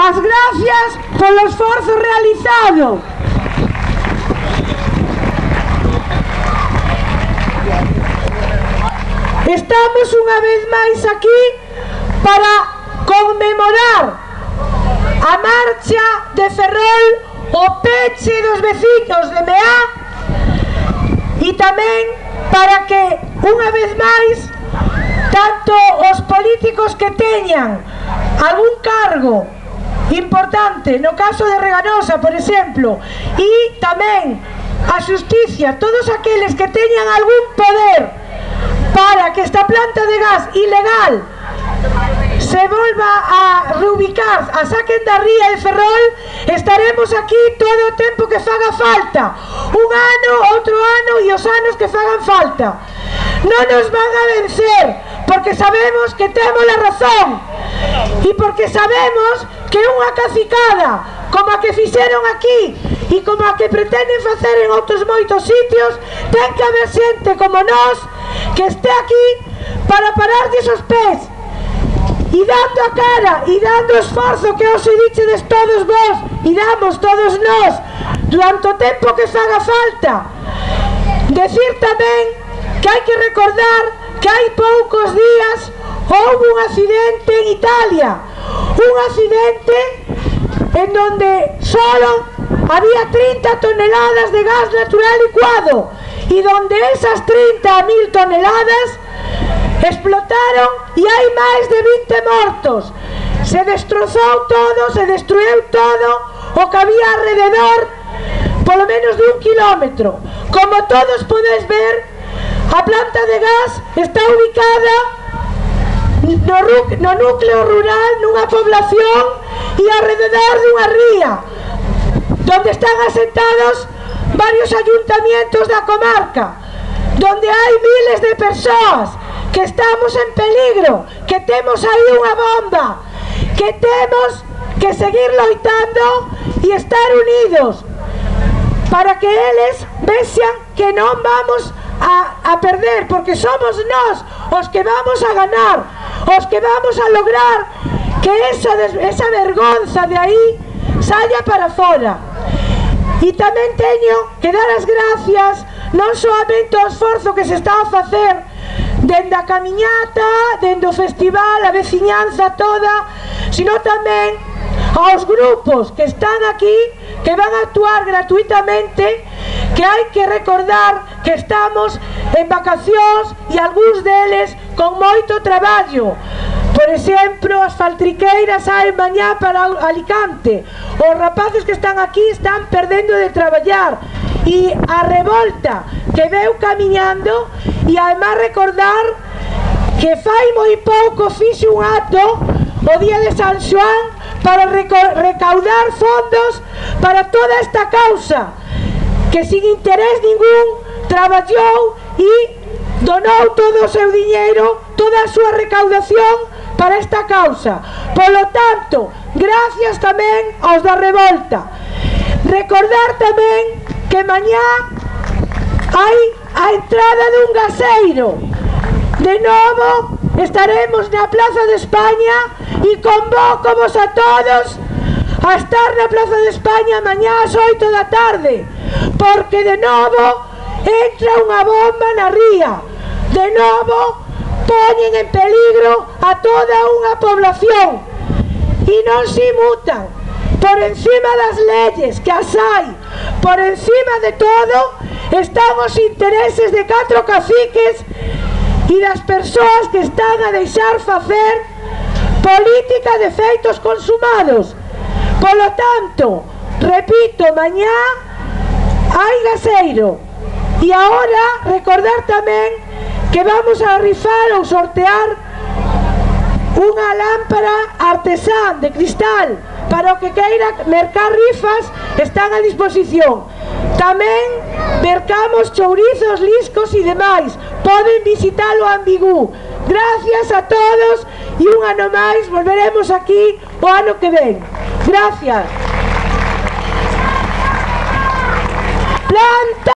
As gracias polo esforzo realizado. Estamos unha vez máis aquí para conmemorar a marcha de Ferrol, o peche dos veciños de Meá, e tamén para que unha vez máis tanto os políticos que teñan algún cargo importante, no caso de Reganosa, por exemplo, e tamén a xusticia, todos aqueles que teñan algún poder para que esta planta de gas ilegal se volva a reubicar, a saquen da ría de Ferrol, estaremos aquí todo o tempo que faga falta, un ano, outro ano e os anos que fagan falta. Non nos van a vencer, porque sabemos que temos a razón e porque sabemos que unha cacicada como a que fixeron aquí e como a que pretenden facer en outros moitos sitios, ten que haber xente como nós que este aquí para pararlles os pés e dando a cara e dando o esforzo que os dichedes todos vos e damos todos nós durante o tempo que faga falta. Decir tamén que hai que recordar que hai poucos días houve un accidente en Italia, un accidente en donde solo había 30 toneladas de gas natural licuado e donde esas 30.000 toneladas explotaron e hai máis de 20 mortos. Se destrozou todo, se destruiu todo o que había alrededor, polo menos de 1 kilómetro. Como todos podes ver, a planta de gas está ubicada no núcleo rural, nunha población e alrededor dunha ría, donde están asentados varios ayuntamientos da comarca, donde hai miles de persoas que estamos en peligro, que temos aí unha bomba, que temos que seguir loitando e estar unidos para que eles vexan que non vamos a perder, porque somos nós os que vamos a ganar, os que vamos a lograr que esa vergonza de aí saia para fora. E tamén teño que dar as gracias non soamente ao esforzo que se está a facer dende a camiñata, dende o festival, a veciñanza toda, sino tamén aos grupos que están aquí, que van a actuar gratuitamente, que hai que recordar que estamos en vacacións e algúns deles con moito traballo. Por exemplo, as faltriqueiras saen mañá para Alicante, os rapaces que están aquí están perdendo de traballar, e a revolta que veu camiñando. E además recordar que fai moi pouco fixe un acto o día de San Xoán para recaudar fondos para toda esta causa, que sin interés ningún traballou e donou todo o seu diñeiro, toda a súa recaudación para esta causa. Polo tanto, gracias tamén aos da revolta. Recordar tamén que mañá hai a entrada dun gaseiro. De novo estaremos na Plaza de España e convócovos a todos a estar na Plaza de España mañá ás 8 da tarde, porque de novo entra unha bomba na ría, de novo poñen en peligro a toda unha población e non se mutan. Por encima das leyes que as hai, por encima de todo están os intereses de 4 caciques e das persoas que están a deixar facer política de feitos consumados. Polo tanto, repito, mañá hai gaseiro. E agora recordar tamén que vamos a rifar ou sortear unha lámpara artesán de cristal. Para o que queira mercar rifas, están a disposición. Tamén mercamos chourizos, liscos e demais. Poden visitar o Ambigú. Gracias a todos e un ano máis volveremos aquí o ano que ven. Gracias. Plan